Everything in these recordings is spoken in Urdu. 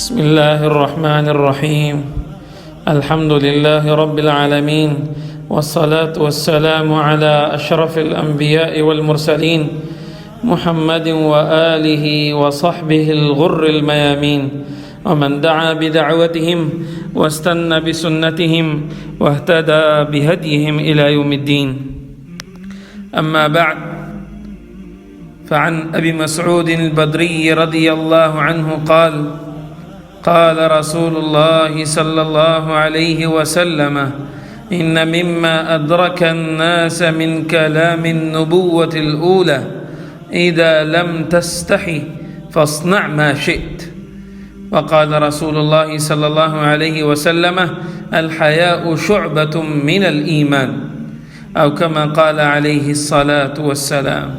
بسم الله الرحمن الرحيم. الحمد لله رب العالمين، والصلاة والسلام على أشرف الأنبياء والمرسلين محمد وآله وصحبه الغر الميامين، ومن دعا بدعوتهم واستنى بسنتهم واهتدى بهديهم إلى يوم الدين. أما بعد، فعن أبي مسعود البدري رضي الله عنه قال: قال رسول الله صلى الله عليه وسلم: إن مما أدرك الناس من كلام النبوة الأولى إذا لم تستحي فاصنع ما شئت. وقال رسول الله صلى الله عليه وسلم: الحياء شعبة من الإيمان، أو كما قال عليه الصلاة والسلام.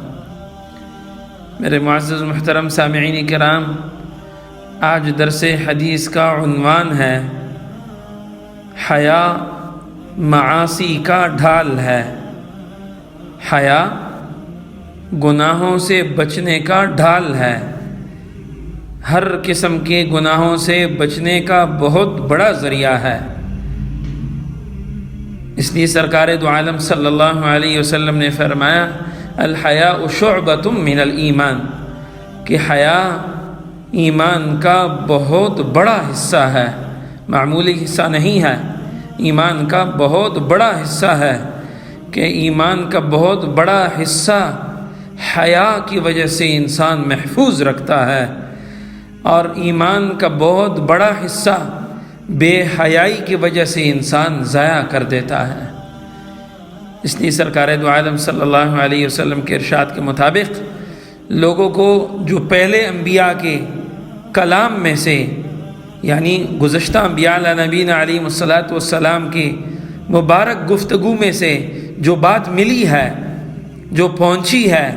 میرے معزز محترم سامعین کرام، آج درس حدیث کا عنوان ہے حیا معاصی کا ڈھال ہے۔ حیا گناہوں سے بچنے کا ڈھال ہے۔ ہر قسم کے گناہوں سے بچنے کا بہت بڑا ذریعہ ہے۔ اس لیے سرکار دو عالم صلی اللہ علیہ وسلم نے فرمایا: الحیاء شعبۃ من الایمان، کہ حیا ایمان کا بہت بڑا حصہ ہے، معمولی حصہ نہیں ہے، ایمان کا بہت بڑا حصہ ہے، کہ ایمان کا بہت بڑا حصہ حیا کی وجہ سے انسان محفوظ رکھتا ہے، اور ایمان کا بہت بڑا حصہ بے حیائی کی وجہ سے انسان ضائع کر دیتا ہے۔ اس لیے سرکار دو عالم صلی اللہ علیہ وسلم کے ارشاد کے مطابق لوگوں کو جو پہلے انبیاء کے کلام میں سے، یعنی گزشتہ انبیاء علیہ نبینا علیہ الصلاۃ والسلام کی مبارک گفتگو میں سے جو بات ملی ہے، جو پہنچی ہے،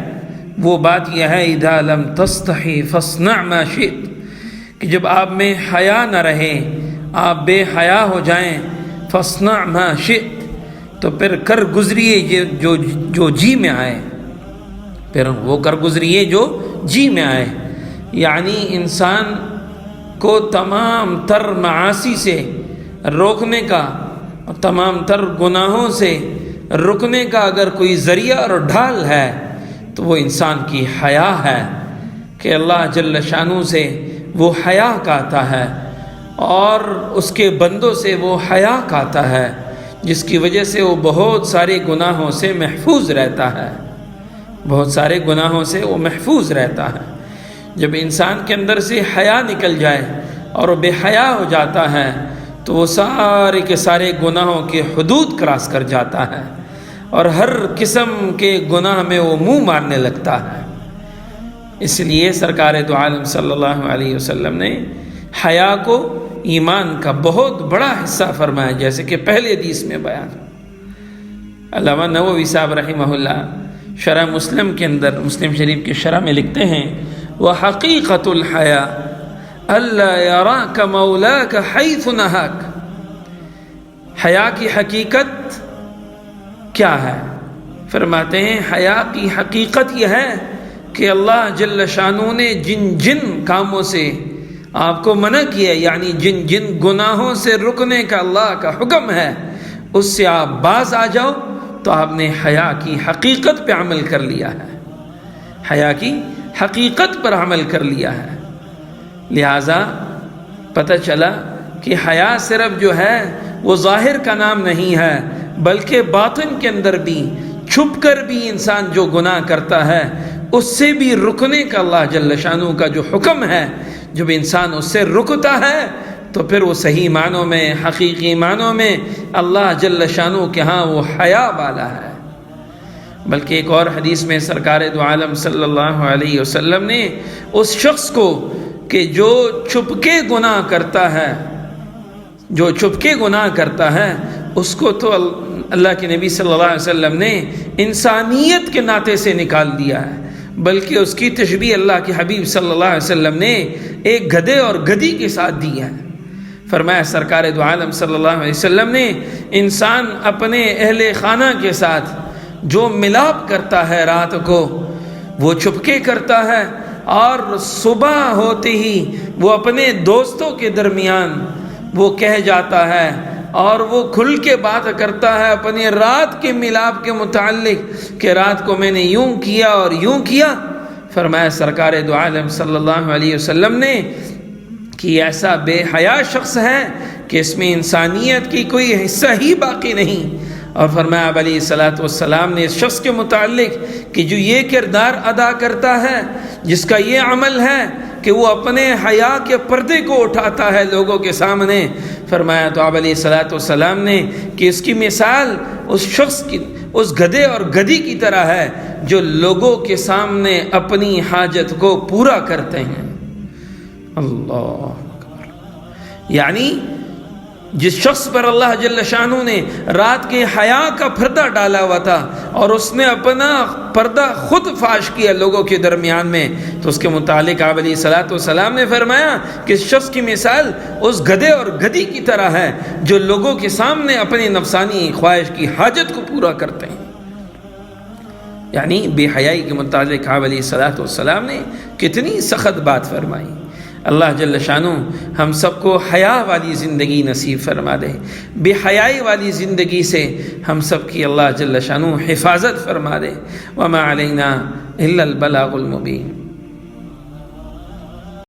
وہ بات یہ ہے: اذا لم تستحی فاصنع ما شئت، کہ جب آپ میں حیا نہ رہے، آپ بے حیا ہو جائیں، فاصنع ما شئت، تو پھر کر گزریے جو جی میں آئے، پھر وہ کر گزریے جو جی میں آئے۔ یعنی انسان کو تمام تر معاصی سے روکنے کا، تمام تر گناہوں سے رکنے کا اگر کوئی ذریعہ اور ڈھال ہے تو وہ انسان کی حیا ہے، کہ اللہ جل شانہ سے وہ حیا کہتا ہے، اور اس کے بندوں سے وہ حیا کہتا ہے، جس کی وجہ سے وہ بہت سارے گناہوں سے محفوظ رہتا ہے، بہت سارے گناہوں سے وہ محفوظ رہتا ہے۔ جب انسان کے اندر سے حیا نکل جائے اور وہ بے حیا ہو جاتا ہے تو وہ سارے کے سارے گناہوں کے حدود کراس کر جاتا ہے، اور ہر قسم کے گناہ میں وہ منہ مارنے لگتا ہے۔ اس لیے سرکار دو عالم صلی اللہ علیہ وسلم نے حیا کو ایمان کا بہت بڑا حصہ فرمایا، جیسے کہ پہلے حدیث میں بیان۔ علامہ نووی صاحب رحمہ اللہ شرح مسلم کے اندر، مسلم شریف کی شرح میں لکھتے ہیں: وحقیقت الحیا الا یراک مولاک حیث نہاک۔ حیا کی حقیقت کیا ہے؟ فرماتے ہیں حیا کی حقیقت یہ ہے کہ اللہ جل شانہ نے جن جن کاموں سے آپ کو منع کیا، یعنی جن جن گناہوں سے رکنے کا اللہ کا حکم ہے، اس سے آپ باز آ جاؤ، تو آپ نے حیا کی حقیقت پہ عمل کر لیا ہے، حیا کی حقیقت پر عمل کر لیا ہے۔ لہٰذا پتہ چلا کہ حیا صرف جو ہے وہ ظاہر کا نام نہیں ہے، بلکہ باطن کے اندر بھی، چھپ کر بھی انسان جو گناہ کرتا ہے اس سے بھی رکنے کا اللہ جل شانہ کا جو حکم ہے، جب انسان اس سے رکتا ہے تو پھر وہ صحیح معنوں میں، حقیقی معنوں میں اللہ جل شانہ کے ہاں وہ حیا والا ہے۔ بلکہ ایک اور حدیث میں سرکار دو عالم صلی اللہ علیہ وسلم نے اس شخص کو کہ جو چھپ کے گناہ کرتا ہے، جو چھپ کے گناہ کرتا ہے، اس کو تو اللہ کے نبی صلی اللہ علیہ وسلم نے انسانیت کے ناطے سے نکال دیا ہے، بلکہ اس کی تشبیہ اللہ کے حبیب صلی اللہ علیہ وسلم نے ایک گدھے اور گدھی کے ساتھ دی ہے۔ فرمایا سرکار دو عالم صلی اللہ علیہ وسلم نے انسان اپنے اہل خانہ کے ساتھ جو ملاپ کرتا ہے رات کو، وہ چھپ کے کرتا ہے، اور صبح ہوتے ہی وہ اپنے دوستوں کے درمیان وہ کہہ جاتا ہے اور وہ کھل کے بات کرتا ہے اپنی رات کے ملاپ کے متعلق کہ رات کو میں نے یوں کیا اور یوں کیا. فرمایا سرکار دو عالم صلی اللہ علیہ وسلم نے کہ ایسا بے حیا شخص ہے کہ اس میں انسانیت کی کوئی حصہ ہی باقی نہیں. اور فرمایا اب علیہ الصلاۃ والسلام نے اس شخص کے متعلق کہ جو یہ کردار ادا کرتا ہے، جس کا یہ عمل ہے کہ وہ اپنے حیا کے پردے کو اٹھاتا ہے لوگوں کے سامنے، فرمایا تو آپ علیہ الصلاۃ والسلام نے کہ اس کی مثال اس شخص کی، اس گدھے اور گدھی کی طرح ہے جو لوگوں کے سامنے اپنی حاجت کو پورا کرتے ہیں. اللہ اکبر. یعنی جس شخص پر اللہ جل شانہ نے رات کے حیا کا پردہ ڈالا ہوا تھا اور اس نے اپنا پردہ خود فاش کیا لوگوں کے درمیان میں، تو اس کے متعلق آپ علیہ الصلاۃ والسلام نے فرمایا کہ اس شخص کی مثال اس گدھے اور گدھی کی طرح ہے جو لوگوں کے سامنے اپنی نفسانی خواہش کی حاجت کو پورا کرتے ہیں. یعنی بے حیائی کے متعلق آپ علیہ الصلاۃ والسلام نے کتنی سخت بات فرمائی. اللہ جل شانہ ہم سب کو حیا والی زندگی نصیب فرما دے، بے حیائی والی زندگی سے ہم سب کی اللہ جل شانہ حفاظت فرما دے. وما علینا الا البلاغ المبین.